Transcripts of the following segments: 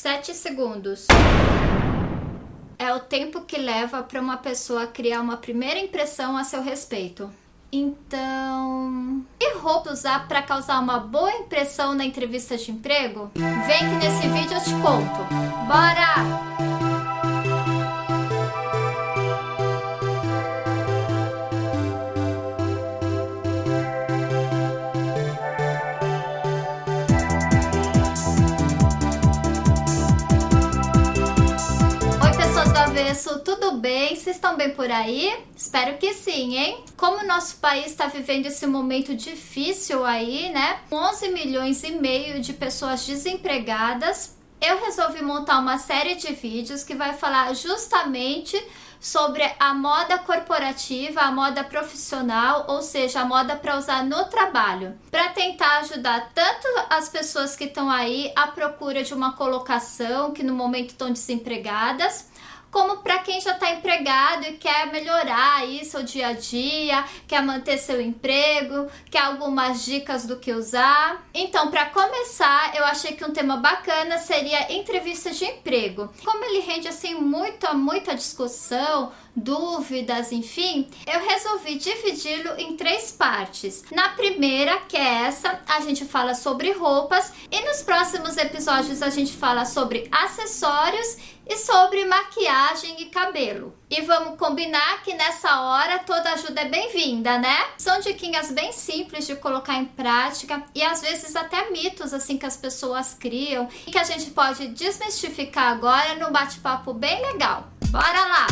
7 segundos. É o tempo que leva para uma pessoa criar uma primeira impressão a seu respeito. Então, que roupa usar para causar uma boa impressão na entrevista de emprego? Vem que nesse vídeo eu te conto. Bora! Tudo bem? Vocês estão bem por aí? Espero que sim, hein? Como o nosso país está vivendo esse momento difícil aí, né? 11 milhões e meio de pessoas desempregadas, eu resolvi montar uma série de vídeos que vai falar justamente sobre a moda corporativa, a moda profissional, ou seja, a moda para usar no trabalho, para tentar ajudar tanto as pessoas que estão aí à procura de uma colocação, que no momento estão desempregadas, como para quem já está empregado e quer melhorar aí seu dia a dia, quer manter seu emprego, quer algumas dicas do que usar. Então, para começar, eu achei que um tema bacana seria entrevista de emprego. Como ele rende assim muita discussão, dúvidas, enfim, eu resolvi dividi-lo em 3 partes. Na primeira, que é essa, a gente fala sobre roupas, e nos próximos episódios a gente fala sobre acessórios e sobre maquiagem e cabelo. E vamos combinar que nessa hora toda ajuda é bem-vinda, né? São diquinhas bem simples de colocar em prática e às vezes até mitos assim que as pessoas criam e que a gente pode desmistificar agora num bate-papo bem legal. Bora lá!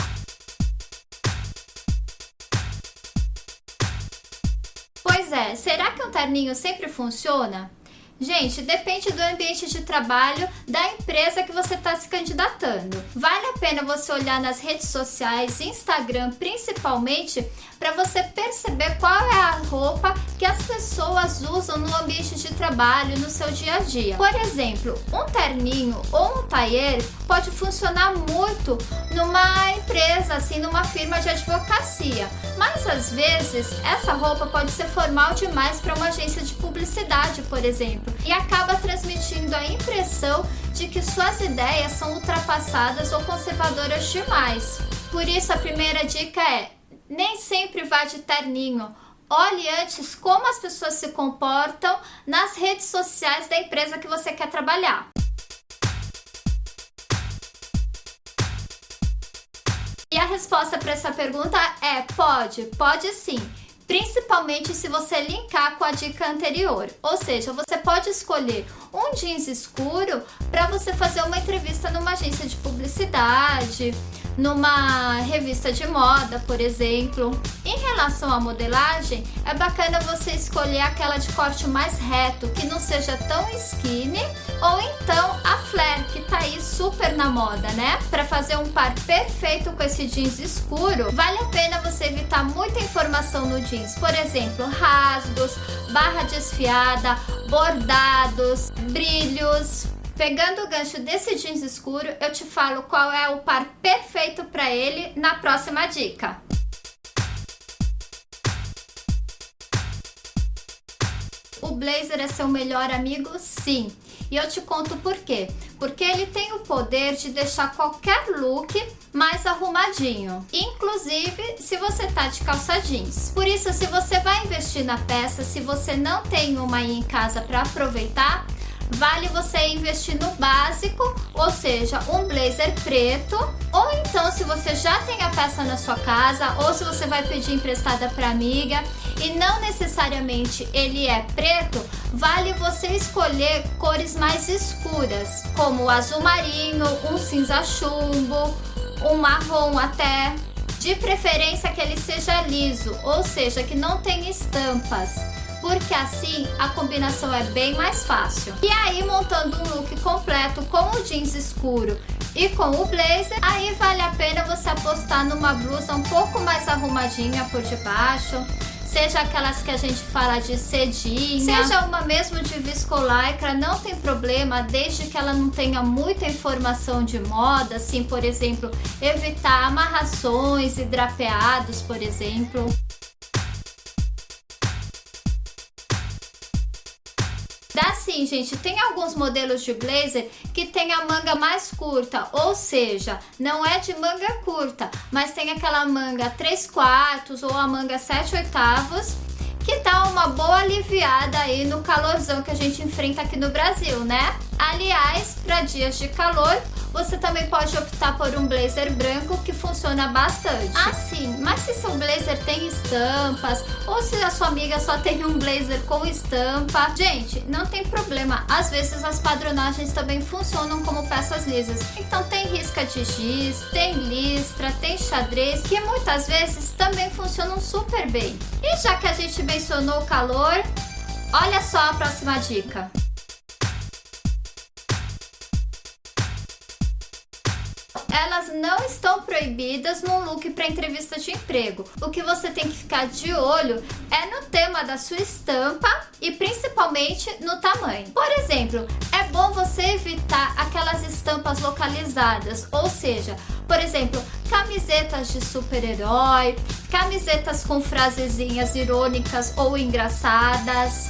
Pois é, será que um terninho sempre funciona? Gente, depende do ambiente de trabalho da empresa que você está se candidatando. Vale a pena você olhar nas redes sociais, Instagram principalmente, para você perceber qual é a roupa que as pessoas usam no ambiente de trabalho, no seu dia a dia. Por exemplo, um terninho ou um tailleur pode funcionar muito numa empresa, assim, numa firma de advocacia. Mas às vezes essa roupa pode ser formal demais para uma agência de publicidade, por exemplo, e acaba transmitindo a impressão de que suas ideias são ultrapassadas ou conservadoras demais. Por isso a primeira dica é: nem sempre vá de terninho. Olhe antes como as pessoas se comportam nas redes sociais da empresa que você quer trabalhar. E a resposta para essa pergunta é: pode sim. Principalmente se você linkar com a dica anterior. Ou seja, você pode escolher um jeans escuro para você fazer uma entrevista numa agência de publicidade, numa revista de moda, por exemplo. Em relação à modelagem, é bacana você escolher aquela de corte mais reto, que não seja tão skinny, ou então a flare, que tá aí super na moda, né? Para fazer um par perfeito com esse jeans escuro, vale a pena você evitar muita informação no jeans. Por exemplo, rasgos, barra desfiada, bordados, brilhos. Pegando o gancho desse jeans escuro, eu te falo qual é o par perfeito para ele na próxima dica. O blazer é seu melhor amigo? Sim. E eu te conto por quê. Porque ele tem o poder de deixar qualquer look mais arrumadinho, inclusive se você tá de calça jeans. Por isso, se você vai investir na peça, se você não tem uma aí em casa para aproveitar, vale você investir no básico, ou seja, um blazer preto, ou então se você já tem a peça na sua casa, ou se você vai pedir emprestada para amiga e não necessariamente ele é preto, vale você escolher cores mais escuras, como o azul marinho, um cinza chumbo, um marrom até, de preferência que ele seja liso, ou seja, que não tenha estampas, porque assim a combinação é bem mais fácil. E aí, montando um look completo com o jeans escuro e com o blazer, aí vale a pena você apostar numa blusa um pouco mais arrumadinha por debaixo, seja aquelas que a gente fala de sedinha, seja uma mesmo de viscolaicra, não tem problema, desde que ela não tenha muita informação de moda, assim, por exemplo, evitar amarrações e drapeados, por exemplo. Dá sim Assim, gente, tem alguns modelos de blazer que tem a manga mais curta, ou seja, não é de manga curta, mas tem aquela manga 3/4 ou a manga 7/8, que dá uma boa aliviada aí no calorzão que a gente enfrenta aqui no Brasil, né? Aliás, para dias de calor, você também pode optar por um blazer branco que funciona bastante. Sim, mas se seu blazer tem estampas ou se a sua amiga só tem um blazer com estampa, gente, não tem problema. Às vezes as padronagens também funcionam como peças lisas. Então tem risca de giz, tem listra, tem xadrez, que muitas vezes também funcionam super bem. E já que a gente mencionou o calor, olha só a próxima dica. Elas não estão proibidas num look para entrevista de emprego. O que você tem que ficar de olho é no tema da sua estampa e principalmente no tamanho. Por exemplo, é bom você evitar aquelas estampas localizadas, ou seja, por exemplo, camisetas de super-herói, camisetas com frasezinhas irônicas ou engraçadas.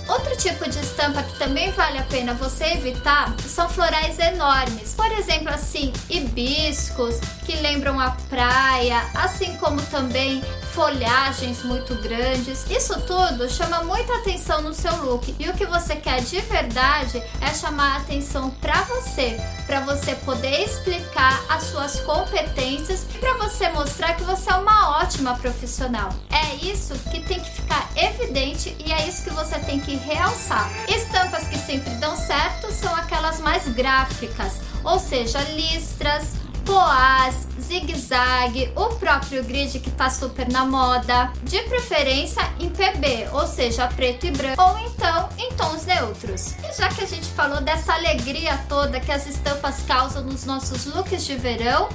Outro tipo de estampa que também vale a pena você evitar são florais enormes. Por exemplo, assim, hibiscos que lembram a praia, assim como também folhagens muito grandes. Isso tudo chama muita atenção no seu look. E o que você quer de verdade é chamar a atenção para você poder explicar as suas competências e para você mostrar que você é uma ótima profissional. É isso que tem que ficar evidente e é isso que você tem que realçar. Estampas que sempre dão certo são aquelas mais gráficas, ou seja, listras, poás, zigue-zague, o próprio grid que tá super na moda, de preferência em PB, ou seja, preto e branco, ou então em tons neutros. E já que a gente falou dessa alegria toda que as estampas causam nos nossos looks de verão,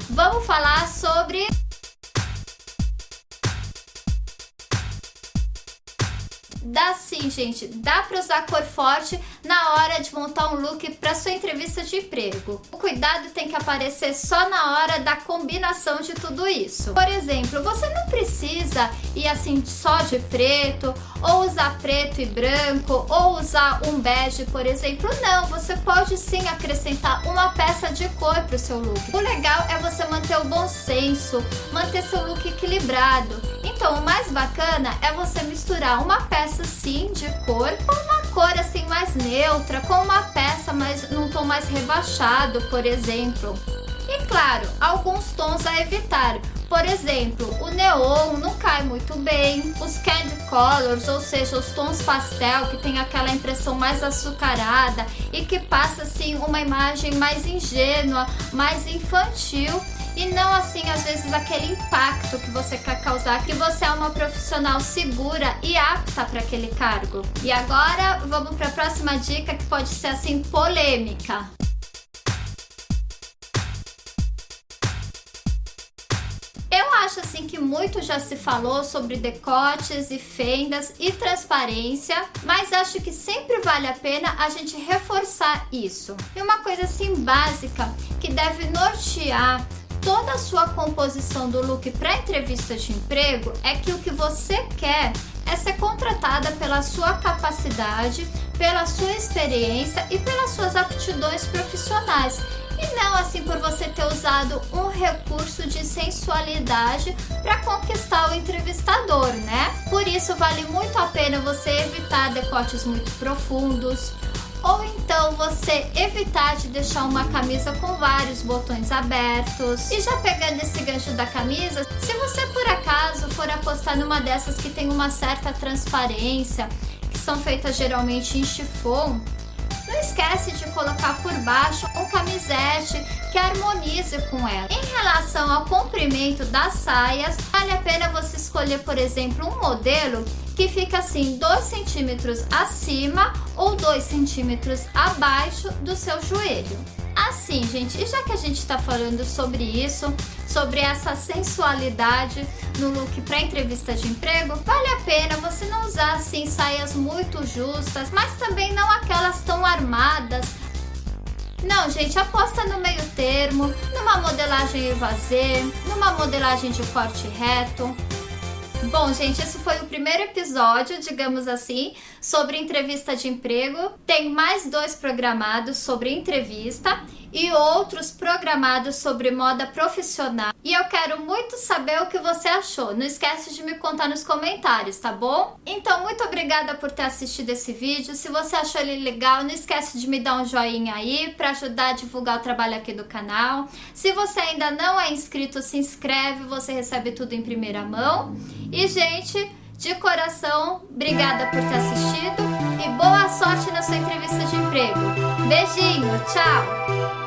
vamos falar sobre dá sim, gente, dá para usar cor forte na hora de montar um look para sua entrevista de emprego. O cuidado tem que aparecer só na hora da combinação de tudo isso. Por exemplo, você não precisa ir assim só de preto, ou usar preto e branco, ou usar um bege, por exemplo. Não, você pode sim acrescentar uma peça de cor para o seu look. O legal é você manter o bom senso, manter seu look equilibrado. Então, o mais bacana é você misturar uma peça sim de cor com uma cor assim mais neutra, com uma peça mais num tom mais rebaixado, por exemplo. E claro, alguns tons a evitar. Por exemplo, o neon não cai muito bem, os candy colors, ou seja, os tons pastel que tem aquela impressão mais açucarada e que passa assim uma imagem mais ingênua, mais infantil. E não assim, às vezes, aquele impacto que você quer causar, que você é uma profissional segura e apta para aquele cargo. E agora, vamos para a próxima dica que pode ser assim, polêmica. Eu acho assim que muito já se falou sobre decotes e fendas e transparência, mas acho que sempre vale a pena a gente reforçar isso. E uma coisa assim básica que deve nortear toda a sua composição do look para entrevista de emprego é que o que você quer é ser contratada pela sua capacidade, pela sua experiência e pelas suas aptidões profissionais. E não assim por você ter usado um recurso de sensualidade para conquistar o entrevistador, né? Por isso vale muito a pena você evitar decotes muito profundos, ou então você evitar de deixar uma camisa com vários botões abertos. E já pegando esse gancho da camisa, se você por acaso for apostar numa dessas que tem uma certa transparência, que são feitas geralmente em chiffon, não esquece de colocar por baixo um camisete que harmonize com ela. Em relação ao comprimento das saias, vale a pena você escolher, por exemplo, um modelo que fica assim 2 centímetros acima ou 2 centímetros abaixo do seu joelho. Assim, gente, e já que a gente está falando sobre isso, sobre essa sensualidade no look para entrevista de emprego, vale a pena você não usar assim saias muito justas, mas também não aquelas tão armadas. Não, gente, aposta no meio termo, numa modelagem evasê, numa modelagem de corte reto. Bom, gente, esse foi o primeiro episódio, digamos assim, sobre entrevista de emprego. Tem mais 2 programados sobre entrevista e outros programados sobre moda profissional. E eu quero muito saber o que você achou. Não esquece de me contar nos comentários, tá bom? Então, muito obrigada por ter assistido esse vídeo. Se você achou ele legal, não esquece de me dar um joinha aí para ajudar a divulgar o trabalho aqui do canal. Se você ainda não é inscrito, se inscreve, você recebe tudo em primeira mão. E, gente, de coração, obrigada por ter assistido e boa sorte na sua entrevista de emprego. Beijinho, tchau!